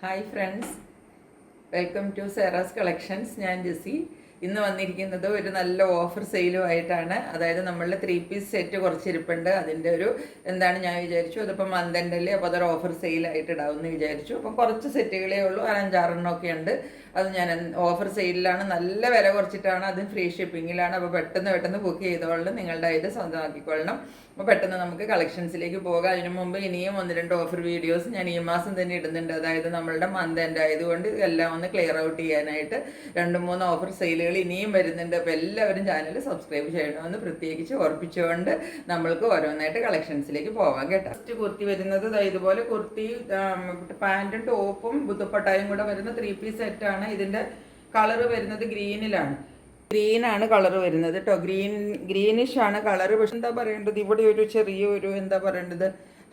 Hi friends, welcome to Seras collections. ഞാൻ ജെസ്സി. ഇന്ന് വന്നിരിക്കുന്നത് ഒരു നല്ല ഓഫർ സെയിലുമായിട്ടാണ്. അതായത് നമ്മളുടെ 3 പീസ് സെറ്റ് കുറച്ചിരിപ്പുണ്ട്. അതിൻ്റെ ഒരു എന്താണ് ഞാൻ വിചാരിച്ചു, അതിപ്പോൾ മന്തെൻ്റെല്ലേ, അപ്പോൾ അതൊരു ഓഫർ സെയിലായിട്ട് ഇടാമെന്ന് വിചാരിച്ചു. അപ്പം കുറച്ച് സെറ്റുകളേ ഉള്ളൂ, 5-6 ഉണ്ട്. അത് ഞാൻ ഓഫർ സെയിലിലാണ്, നല്ല വില കുറച്ചിട്ടാണ്, അതും ഫ്രീ ഷിപ്പിങ്ങിലാണ്. അപ്പോൾ പെട്ടെന്ന് ബുക്ക് ചെയ്തോളണം, നിങ്ങളുടെ ഇത് സ്വന്തമാക്കിക്കൊള്ളണം. അപ്പോൾ പെട്ടെന്ന് നമുക്ക് കളക്ഷൻസിലേക്ക് പോകാം. അതിനു മുമ്പ് ഇനിയും 1-2 ഓഫർ വീഡിയോസ് ഞാൻ ഈ മാസം തന്നെ ഇടുന്നുണ്ട്. അതായത് നമ്മളുടെ മന്ത് എൻഡ് ആയതുകൊണ്ട് എല്ലാം ഒന്ന് ക്ലിയർ ഔട്ട് ചെയ്യാനായിട്ട് 2-3 ഓഫർ സെയിലുകൾ ഇനിയും വരുന്നുണ്ട്. അപ്പോൾ എല്ലാവരും ചാനൽ സബ്സ്ക്രൈബ് ചെയ്യണമെന്ന് പ്രത്യേകിച്ച് ഓർപ്പിച്ചുകൊണ്ട് നമ്മൾക്ക് ഓരോന്നായിട്ട് കളക്ഷൻസിലേക്ക് പോവാം കേട്ടോ. ഫസ്റ്റ് കുർത്തി വരുന്നത് ഇതുപോലെ കുർത്തി, പാൻറ്റും ടോപ്പും ദുപ്പട്ടായും കൂടെ വരുന്ന 3 പീസ് സെറ്റാണ്. ഇതിൻ്റെ കളറ് വരുന്നത് ഗ്രീനാണ് കളർ വരുന്നത് കേട്ടോ. ഗ്രീനിഷ് ആണ് കളർ. പക്ഷെ എന്താ പറയേണ്ടത്, ഇവിടെ ഒരു ചെറിയൊരു എന്താ പറയേണ്ടത്,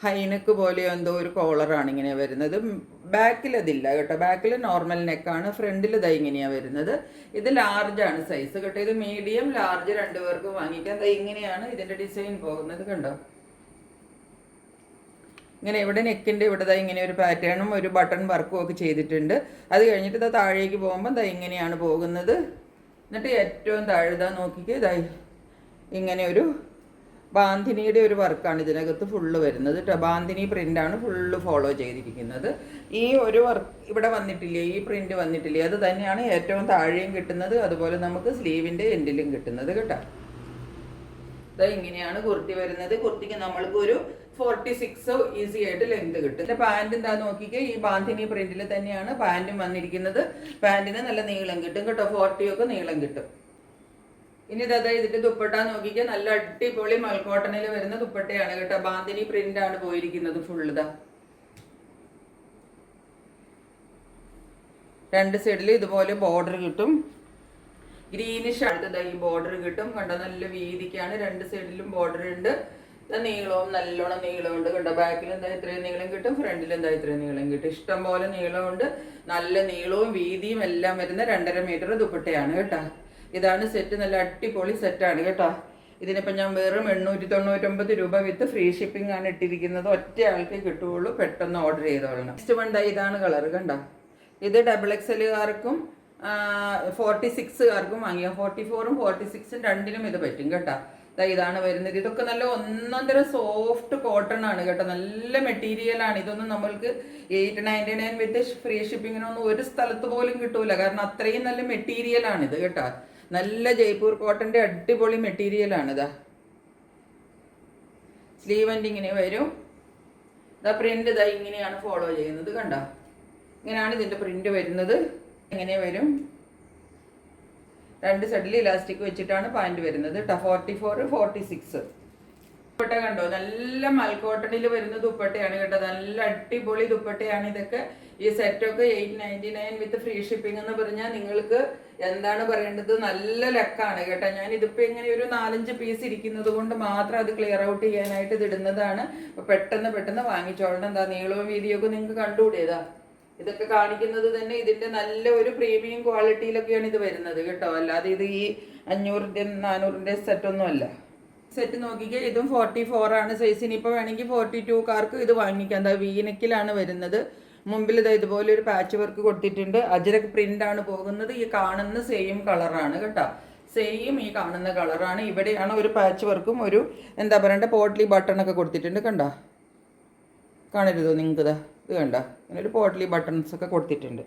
ഹൈനെക്ക് പോലെ എന്തോ ഒരു കോളറാണ് ഇങ്ങനെ വരുന്നത്. ബാക്കിൽ അതില്ല കേട്ടോ, ബാക്കിൽ നോർമൽ നെക്കാണ്. ഫ്രണ്ടിൽ ഇങ്ങനെയാണ് വരുന്നത്. ഇത് ലാർജാണ് സൈസ് കേട്ടോ. ഇത് മീഡിയം ലാർജ് 2 പേർക്ക് വാങ്ങിക്കാം. ഇങ്ങനെയാണ് ഇതിൻ്റെ ഡിസൈൻ പോകുന്നത് കണ്ടോ. ഇങ്ങനെ ഇവിടെ നെക്കിൻ്റെ ഇവിടെ ഇങ്ങനെ ഒരു പാറ്റേണും ഒരു ബട്ടൺ വർക്കും ഒക്കെ ചെയ്തിട്ടുണ്ട്. അത് കഴിഞ്ഞിട്ട് താഴേക്ക് പോകുമ്പോൾ ഇങ്ങനെയാണ് പോകുന്നത്. എന്നിട്ട് ഏറ്റവും താഴെ നോക്കിക്കേ, ഇങ്ങനെ ഒരു ബാന്തിനിയുടെ ഒരു വർക്കാണ് ഇതിനകത്ത് ഫുള്ള് വരുന്നത് കേട്ടോ. ബാന്തിനി പ്രിൻ്റാണ് ഫുള്ള് ഫോളോ ചെയ്തിരിക്കുന്നത്. ഈ ഒരു വർക്ക് ഇവിടെ വന്നിട്ടില്ലേ, ഈ പ്രിൻ്റ് വന്നിട്ടില്ലേ, അത് തന്നെയാണ് ഏറ്റവും താഴെയും കിട്ടുന്നത്. അതുപോലെ നമുക്ക് സ്ലീവിൻ്റെ എൻഡിലും കിട്ടുന്നത് കേട്ടോ. ഇങ്ങനെയാണ് കുർത്തി വരുന്നത്. കുർത്തിക്ക് നമ്മൾക്ക് ഒരു 46 ഈസി ആയിട്ട് ലെങ്ത് കിട്ടും. എൻ്റെ പാൻറ് എന്താ നോക്കിക്കേ, ഈ ബാന്തിനി പ്രിന്റിൽ തന്നെയാണ് പാൻറ്റും വന്നിരിക്കുന്നത്. പാൻറ്റിന് നല്ല നീളം കിട്ടും കേട്ടോ, 40 ഒക്കെ നീളം കിട്ടും. ഇനി ഇതിന്റെ ദുപ്പട്ട നോക്കിക്കേ, നല്ല അടിപൊളി മൽക്കോട്ടണിൽ വരുന്ന ദുപ്പട്ടയാണ് കേട്ടോ. ബാന്തിനി പ്രിന്റ് ആണ് പോയിരിക്കുന്നത് ഫുള്ള്. 2 സൈഡിൽ ഇതുപോലെ ബോർഡർ കിട്ടും. ഗ്രീനിഷ് അടുത്തത് ഈ ബോർഡർ കിട്ടും കണ്ടോ. നല്ല വീതിക്കാണ്, 2 സൈഡിലും ബോർഡർ ഉണ്ട്. നീളവും നല്ലോണം നീളമുണ്ട് കണ്ടോ. ബാക്കിൽ ഇത്രയും നീളം കിട്ടും, ഫ്രണ്ടിൽ ഇത്രയും നീളം കിട്ടും. ഇഷ്ടം പോലെ നീളമുണ്ട്. നല്ല നീളവും വീതിയും എല്ലാം വരുന്ന 2.5 മീറ്റർ ദുപ്പട്ടയാണ് കേട്ടോ. ഇതാണ് സെറ്റ്. നല്ല അടിപൊളി സെറ്റാണ് കേട്ടോ. ഇതിനിപ്പോൾ ഞാൻ വെറും 899 രൂപ വിത്ത് ഫ്രീ ഷിപ്പിംഗ് ആണ് ഇട്ടിരിക്കുന്നത്. ഒറ്റ ആൾക്ക് കിട്ടുകയുള്ളൂ, പെട്ടെന്ന് ഓർഡർ ചെയ്തോളണം. നെക്സ്റ്റ് വൺ ഇതാണ് കളർ കണ്ടോ. ഇത് XXLകാർക്കും 46കാർക്കും വാങ്ങിയാൽ 44ഉം 46ഉം രണ്ടിനും ഇത് പറ്റും കേട്ടോ. ഇതാണ് വരുന്നത്. ഇതൊക്കെ നല്ല ഒന്നൊന്നര സോഫ്റ്റ് കോട്ടൺ ആണ് കേട്ടോ. നല്ല മെറ്റീരിയൽ ആണ്. ഇതൊന്നും നമ്മൾക്ക് 899 വിത്ത് ഫ്രീ ഷിപ്പിങ്ങിനൊന്നും ഒരു സ്ഥലത്ത് പോലും കിട്ടൂല. കാരണം അത്രയും നല്ല മെറ്റീരിയൽ ആണിത് കേട്ടോ. നല്ല ജയ്പൂർ കോട്ടന്റെ അടിപൊളി മെറ്റീരിയൽ ആണിതാ. സ്ലീവ് എൻ്റെ ഇങ്ങനെ വരും. പ്രിന്റ് ഇങ്ങനെയാണ് ഫോളോ ചെയ്യുന്നത് കണ്ടോ. ഇങ്ങനെയാണ് ഇതിന്റെ പ്രിന്റ് വരുന്നത്. ഇങ്ങനെ വരും. 2 സൈഡിൽ ഇലാസ്റ്റിക് വെച്ചിട്ടാണ് പാൻറ് വരുന്നത് കേട്ടോ. 44, 46 ദുപ്പട്ട കണ്ടോ. നല്ല മൽക്കോട്ടണിൽ വരുന്ന ദുപ്പട്ടയാണ് കേട്ടോ. നല്ല അടിപൊളി ദുപ്പട്ടയാണ് ഇതൊക്കെ. ഈ സെറ്റൊക്കെ 899 വിത്ത് ഫ്രീ ഷിപ്പിംഗ് എന്ന് പറഞ്ഞാൽ നിങ്ങൾക്ക് എന്താണ് പറയേണ്ടത്, നല്ല ലക്കാണ് കേട്ടോ. ഞാൻ ഇതിപ്പോൾ ഇങ്ങനെ ഒരു 4-5 പീസ് ഇരിക്കുന്നത് കൊണ്ട് മാത്രം അത് ക്ലിയർ ഔട്ട് ചെയ്യാനായിട്ട് ഇത് ഇടുന്നതാണ്. അപ്പോൾ പെട്ടെന്ന് വാങ്ങിച്ചോളണം. എന്താ നീളവും വീതിയൊക്കെ നിങ്ങൾക്ക് കണ്ടുകൂടിയതാ. ഇതൊക്കെ കാണിക്കുന്നത് തന്നെ ഇതിന്റെ നല്ല ഒരു പ്രീമിയം ക്വാളിറ്റിയിലൊക്കെയാണ് ഇത് വരുന്നത് കേട്ടോ. അല്ലാതെ ഇത് ഈ 500-ന്റെയും 400-ന്റെ സെറ്റൊന്നും അല്ല. സെറ്റ് നോക്കിക്കേ, ഇതും 44 ആണ് സൈസ്. ഇനിയിപ്പോൾ വേണമെങ്കിൽ 42കാർക്ക് ഇത് വാങ്ങിക്കാം. എന്താ വീനക്കിലാണ് വരുന്നത്. മുമ്പിൽ ഇതുപോലെ ഒരു പാച്ച് വർക്ക് കൊടുത്തിട്ടുണ്ട്. അജരക് പ്രിന്റ് ആണ് പോകുന്നത്. ഈ കാണുന്ന സെയിം കളറാണ് കേട്ടോ. സെയിം ഈ കാണുന്ന കളറാണ്. ഇവിടെയാണ് ഒരു പാച്ച് വർക്കും ഒരു എന്താ പറയണ്ട പോട്ട്ലി ബട്ടണൊക്കെ കൊടുത്തിട്ടുണ്ട് കണ്ടോ. കാണരുതോ നിങ്ങൾക്ക് ഇത് കണ്ട. ഇങ്ങനെ ഒരു പോട്ട്ലി ബട്ടൺസ് ഒക്കെ കൊടുത്തിട്ടുണ്ട്.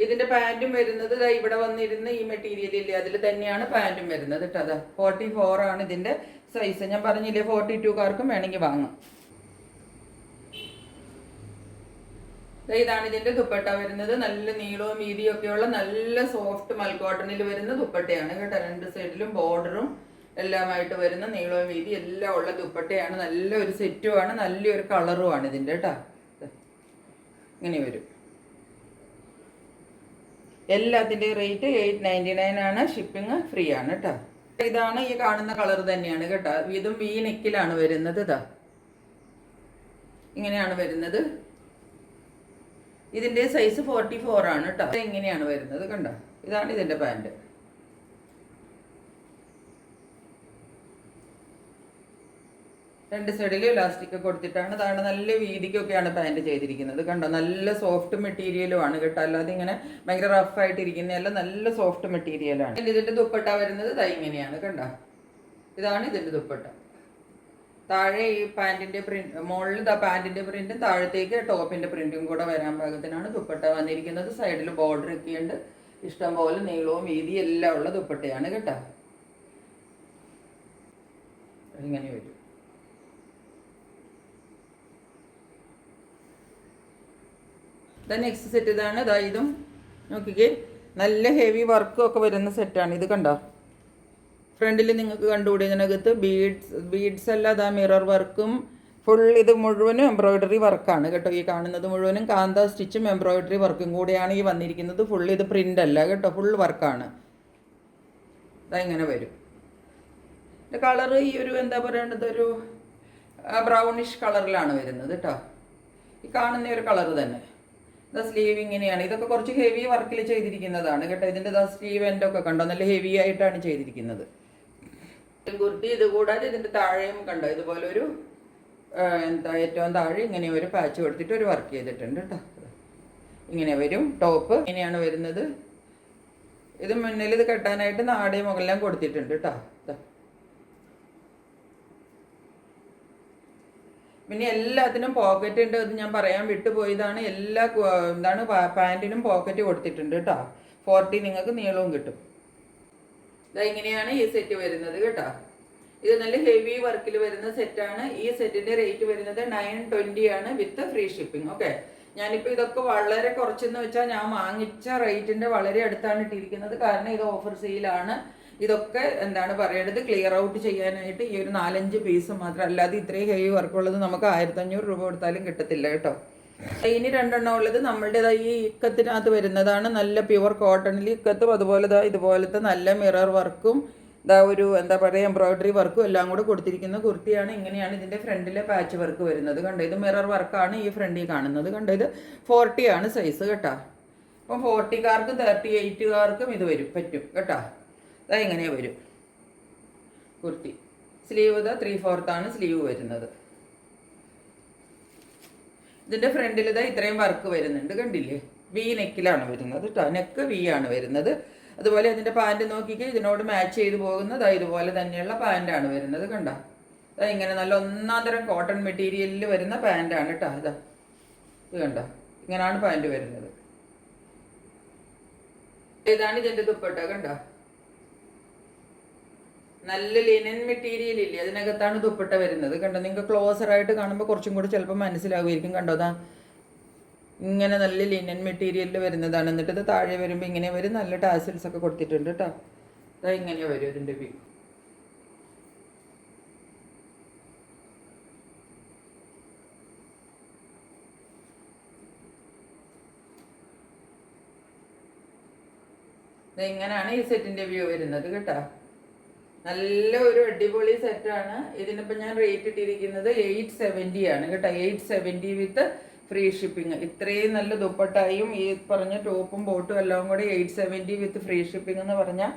ഇതിന്റെ പാൻറ്റും വരുന്നത് ഇവിടെ വന്നിരുന്ന ഈ മെറ്റീരിയൽ ഇല്ലേ, അതിൽ തന്നെയാണ് പാൻറ്റും വരുന്നത് കേട്ടോ. 44 ആണ് ഇതിന്റെ സൈസ്. ഞാൻ പറഞ്ഞില്ലേ 42കാർക്കും വേണമെങ്കിൽ വാങ്ങാം. ഇതാണ് ഇതിന്റെ ദുപ്പട്ട വരുന്നത്. നല്ല നീളവും വീതിയും ഒക്കെയുള്ള നല്ല സോഫ്റ്റ് മൽക്കോട്ടണിൽ വരുന്ന ദുപ്പട്ടയാണ് കേട്ടോ. 2 സൈഡിലും ബോർഡറും എല്ലാമായിട്ട് വരുന്ന നീളവും വീതി എല്ലാം ഉള്ള ദുപ്പട്ടയാണ്. നല്ലൊരു സെറ്റുമാണ്, നല്ലൊരു കളറുമാണ് ഇതിൻ്റെ കേട്ടോ. ഇങ്ങനെ വരും. എല്ലാത്തിൻ്റെയും റേറ്റ് 899 ആണ്. ഷിപ്പിംഗ് ഫ്രീ ആണ് കേട്ടോ. ഇതാണ് ഈ കാണുന്ന കളർ തന്നെയാണ് കേട്ടോ. ഇതും വി നെക്കിലാണ് വരുന്നത്. ഇങ്ങനെയാണ് വരുന്നത്. ഇതിൻ്റെ സൈസ് 44 ആണ് കേട്ടോ. ഇങ്ങനെയാണ് വരുന്നത് കണ്ടോ. ഇതാണ് ഇതിൻ്റെ പാൻറ്. രണ്ട് സൈഡിൽ ഇലാസ്റ്റിക് കൊടുത്തിട്ടാണ്. അതാണ് നല്ല വീതിക്കൊക്കെയാണ് പാൻറ് ചെയ്തിരിക്കുന്നത്. കണ്ടോ, നല്ല സോഫ്റ്റ് മെറ്റീരിയലുമാണ് കേട്ടോ, അല്ലാതെ ഇങ്ങനെ ഭയങ്കര റഫായിട്ടിരിക്കുന്നതല്ല, നല്ല സോഫ്റ്റ് മെറ്റീരിയലാണ്. ഇതിൻ്റെ ദുപ്പട്ട വരുന്നത് ഇങ്ങനെയാണ് കണ്ടോ. ഇതാണ് ഇതിൻ്റെ ദുപ്പട്ട. താഴെ ഈ പാൻറ്റിൻ്റെ പ്രിന്റ്, മുകളിൽ പാൻറ്റിൻ്റെ പ്രിന്റും താഴത്തേക്ക് ടോപ്പിൻ്റെ പ്രിന്റും കൂടെ വരാൻ പാകത്തിനാണ് ദുപ്പട്ട വന്നിരിക്കുന്നത്. സൈഡിൽ ബോർഡർ ഒക്കെ ഉണ്ട്, ഇഷ്ടംപോലെ നീളവും വീതി എല്ലാം ഉള്ള ദുപ്പട്ടയാണ് കേട്ടോ. ഇങ്ങനെ വരും. നെക്സ്റ്റ് സെറ്റ് ഇതാണ്. ഇതും നോക്കിക്കേ, നല്ല ഹെവി വർക്കും ഒക്കെ വരുന്ന സെറ്റാണ് ഇത്. കണ്ടോ, ഫ്രണ്ടിൽ നിങ്ങൾക്ക് കണ്ടുകൂടി ഇതിനകത്ത് ബീഡ്സ് അല്ല, മിറർ വർക്കും ഫുൾ. ഇത് മുഴുവനും എംബ്രോയിഡറി വർക്കാണ് കേട്ടോ. ഈ കാണുന്നത് മുഴുവനും കാന്ത സ്റ്റിച്ചും എംബ്രോയിഡറി വർക്കും കൂടിയാണ് ഈ വന്നിരിക്കുന്നത്. ഫുൾ ഇത് പ്രിൻ്റ് അല്ല കേട്ടോ, ഫുൾ വർക്കാണ്. ഇങ്ങനെ വരും. കളറ് ഈ ഒരു എന്താ പറയേണ്ടത്, ഒരു ബ്രൗണിഷ് കളറിലാണ് വരുന്നത് കേട്ടോ. ഈ കാണുന്ന ഒരു കളർ തന്നെ. സ്ലീവ് ഇങ്ങനെയാണ്. ഇതൊക്കെ കുറച്ച് ഹെവി വർക്കിൽ ചെയ്തിരിക്കുന്നതാണ് കേട്ടോ. ഇതിൻ്റെ സ്ലീവ് എൻ്റെ ഒക്കെ കണ്ടോ, നല്ല ഹെവി ആയിട്ടാണ് ചെയ്തിരിക്കുന്നത്. കുർത്തി ഇത് കൂടാതെ ഇതിൻ്റെ താഴെയും കണ്ടോ, ഇതുപോലെ ഒരു ഏറ്റവും താഴെ ഇങ്ങനെ ഒരു പാച്ച് കൊടുത്തിട്ട് ഒരു വർക്ക് ചെയ്തിട്ടുണ്ട് കേട്ടോ. ഇങ്ങനെ വരും. ടോപ്പ് ഇങ്ങനെയാണ് വരുന്നത്. ഇത് മുന്നിൽ ഇത് കെട്ടാനായിട്ട് നാടയും മുകളെല്ലാം കൊടുത്തിട്ടുണ്ട് കേട്ടോ. പിന്നെ എല്ലാത്തിനും പോക്കറ്റ് ഉണ്ട്. അത് ഞാൻ പറയാൻ വിട്ടുപോയതാണ്. എല്ലാ പാൻറ്റിനും പോക്കറ്റ് കൊടുത്തിട്ടുണ്ട് കേട്ടോ. 40 നിങ്ങൾക്ക് നീളവും കിട്ടും. ഇങ്ങനെയാണ് ഈ സെറ്റ് വരുന്നത് കേട്ടോ. ഇത് നല്ല ഹെവി വർക്കിൽ വരുന്ന സെറ്റാണ്. ഈ സെറ്റിന്റെ റേറ്റ് വരുന്നത് 920 ആണ് വിത്ത് ഫ്രീ ഷിപ്പിംഗ്. ഓക്കെ, ഞാനിപ്പോൾ ഇതൊക്കെ വളരെ കുറച്ചെന്ന് വെച്ചാൽ ഞാൻ വാങ്ങിച്ച റേറ്റിന്റെ വളരെ അടുത്താണ് ഇട്ടിരിക്കുന്നത്. കാരണം ഇത് ഓഫർ സെയിലാണ്. ഇതൊക്കെ എന്താണ് പറയേണ്ടത്, ക്ലിയർ ഔട്ട് ചെയ്യാനായിട്ട് ഈ ഒരു 4-5 പീസ് മാത്രം. അല്ലാതെ ഇത്രയും ഹെവി വർക്കുള്ളത് നമുക്ക് 1500 രൂപ കൊടുത്താലും കിട്ടത്തില്ല കേട്ടോ. ഇനി 2 ഉള്ളത് നമ്മളുടേതായി ഈ ഇക്കത്തിനകത്ത് വരുന്നതാണ്. നല്ല പ്യുവർ കോട്ടണിൽ ഇക്കത്തും അതുപോലെ ഇതുപോലത്തെ നല്ല മിറർ വർക്കും ഒരു എന്താ പറയുക എംബ്രോയിഡറി വർക്കും എല്ലാം കൂടെ കൊടുത്തിരിക്കുന്ന കുർത്തിയാണ്. ഇങ്ങനെയാണ് ഇതിൻ്റെ ഫ്രണ്ടിലെ പാച്ച് വർക്ക് വരുന്നത്. കണ്ടോ, ഇത് മിറർ വർക്കാണ് ഈ ഫ്രണ്ടിൽ കാണുന്നത്. കണ്ടോ, ഇത് 40 ആണ് സൈസ് കേട്ടോ. അപ്പം 40-കാർക്കും 38-കാർക്കും ഇത് പറ്റും കേട്ടോ. ഇങ്ങനെ വരും കുർത്തി. സ്ലീവ് 3/4 ആണ് സ്ലീവ് വരുന്നത്. ഇതിൻ്റെ ഫ്രണ്ടിൽ ഇത്രയും വർക്ക് വരുന്നുണ്ട്. കണ്ടില്ലേ, വി നെക്കിലാണ് വരുന്നത് കേട്ടോ. നെക്ക് വി ആണ് വരുന്നത്. അതുപോലെ ഇതിൻ്റെ പാൻറ് നോക്കിക്കേ, ഇതിനോട് മാച്ച് ചെയ്ത് പോകുന്നത് ഇതുപോലെ തന്നെയുള്ള പാൻറ്റാണ് വരുന്നത്. കണ്ടോ, ഇങ്ങനെ നല്ല ഒന്നാന്തരം കോട്ടൺ മെറ്റീരിയലിൽ വരുന്ന പാൻറ്റാണ് കേട്ടോ. ഇത് കണ്ടോ, ഇങ്ങനെയാണ് പാൻറ് വരുന്നത്. ഇതാണ് ഇതിൻ്റെ ദുപ്പട്ട. കണ്ടോ, നല്ല ലിനൻ മെറ്റീരിയൽ ഇല്ലേ, അതിനകത്താണ് ദുപ്പട്ട വരുന്നത്. കണ്ടോ, നിങ്ങൾക്ക് ക്ലോസറായിട്ട് കാണുമ്പോൾ കുറച്ചും കൂടി ചിലപ്പോൾ മനസ്സിലാവുമായിരിക്കും. കണ്ടോ, ഇങ്ങനെ നല്ല ലിനൻ മെറ്റീരിയലിൽ വരുന്നതാണ്. എന്നിട്ട് ഇത് താഴെ വരുമ്പോൾ ഇങ്ങനെ വരും. നല്ല ടാസിൽസ് ഒക്കെ കൊടുത്തിട്ടുണ്ട് കേട്ടോ. ഇങ്ങനെ വരും ഇതിൻ്റെ വ്യൂ. ഇങ്ങനെയാണ് ഈ സെറ്റിൻ്റെ വ്യൂ വരുന്നത് കേട്ടോ. നല്ല ഒരു അടിപൊളി സെറ്റാണ്. ഇതിനിപ്പോൾ ഞാൻ റേറ്റ് ഇട്ടിരിക്കുന്നത് 870 ആണ് കേട്ടോ. 870 വിത്ത് ഫ്രീ ഷിപ്പിംഗ്. ഇത്രയും നല്ല ദുപ്പട്ടായും ഈ പറഞ്ഞ ടോപ്പും ബോട്ടും എല്ലാം കൂടി 870 വിത്ത് ഫ്രീ ഷിപ്പിംഗ് എന്ന് പറഞ്ഞാൽ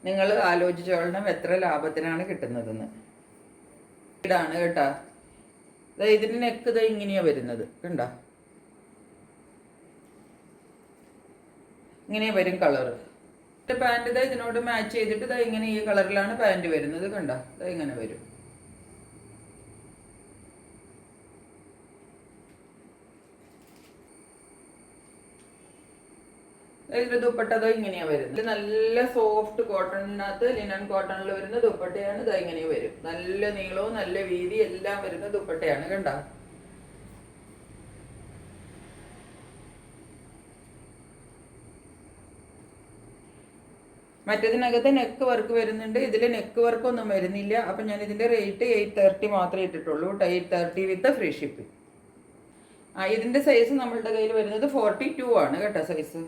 നിങ്ങൾ ആലോചിച്ചോളണം എത്ര ലാഭത്തിനാണ് കിട്ടുന്നതെന്ന്. ഇതാണ് കേട്ടോ. ഇതിൻ്റെ നെക്ക് ഇങ്ങനെയാണ് വരുന്നത്. കണ്ടോ, ഇങ്ങനെ വരും കളറ്. പാൻറ് ഇതിനോട് മാച്ച് ചെയ്തിട്ട് ഇങ്ങനെ ഈ കളറിലാണ് പാൻറ് വരുന്നത്. കണ്ടോ, ഇങ്ങനെ വരും. ഇതിന്റെ ദുപ്പട്ട ഇങ്ങനെയാ വരുന്നത്. നല്ല സോഫ്റ്റ് കോട്ടണിനകത്ത് ലിനൻ കോട്ടണിൽ വരുന്ന ദുപ്പട്ടയാണ്. ഇങ്ങനെ വരും. നല്ല നീളവും നല്ല വീതി എല്ലാം വരുന്ന ദുപ്പട്ടയാണ്. കണ്ടോ, മറ്റേതിനകത്ത് നെക്ക് വർക്ക് വരുന്നുണ്ട്. ഇതിൽ നെക്ക് വർക്ക് ഒന്നും വരുന്നില്ല. അപ്പം ഞാൻ ഇതിൻ്റെ റേറ്റ് 830 മാത്രമേ ഇട്ടിട്ടുള്ളൂ. 830 വിത്ത് ഫ്രീ ഷിപ്പിംഗ്. ഇതിൻ്റെ സൈസ് നമ്മളുടെ കയ്യിൽ വരുന്നത് 42 ആണ് കേട്ടോ സൈസ്.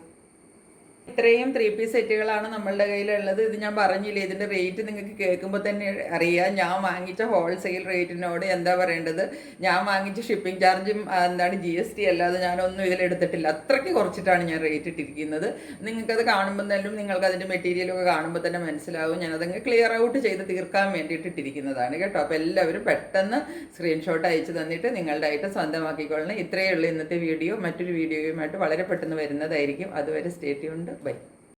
ഇത്രയും 3 പീസ് സെറ്റുകളാണ് നമ്മളുടെ കയ്യിലുള്ളത്. ഇത് ഞാൻ പറഞ്ഞില്ലേ, ഇതിൻ്റെ റേറ്റ് നിങ്ങൾക്ക് കേൾക്കുമ്പോൾ തന്നെ അറിയാം. ഞാൻ വാങ്ങിച്ച ഹോൾസെയിൽ റേറ്റിനോട് എന്താ പറയേണ്ടത്, ഞാൻ വാങ്ങിച്ച ഷിപ്പിംഗ് ചാർജും എന്താണ് GST അല്ലാതെ ഞാനൊന്നും ഇതിലെടുത്തിട്ടില്ല. അത്രയ്ക്ക് കുറച്ചിട്ടാണ് ഞാൻ റേറ്റ് ഇട്ടിരിക്കുന്നത്. നിങ്ങൾക്കത് കാണുമ്പോൾ തന്നെ, നിങ്ങൾക്ക് അതിൻ്റെ മെറ്റീരിയലൊക്കെ കാണുമ്പോൾ തന്നെ മനസ്സിലാവും. ഞാനതങ്ങ് ക്ലിയർ ഔട്ട് ചെയ്ത് തീർക്കാൻ വേണ്ടിയിട്ട് ഇട്ടിരിക്കുന്നതാണ് കേട്ടോ. അപ്പോൾ എല്ലാവരും പെട്ടെന്ന് സ്ക്രീൻഷോട്ട് അയച്ചു തന്നിട്ട് നിങ്ങളുടെ ആയിട്ട് സ്വന്തമാക്കിക്കൊള്ളണം. ഇത്രയേ ഉള്ളൂ ഇന്നത്തെ വീഡിയോ. മറ്റൊരു വീഡിയോയുമായിട്ട് വളരെ പെട്ടെന്ന് വരുന്നതായിരിക്കും. അതുവരെ സ്റ്റേ ട്യൂൺഡ്. ബൈ.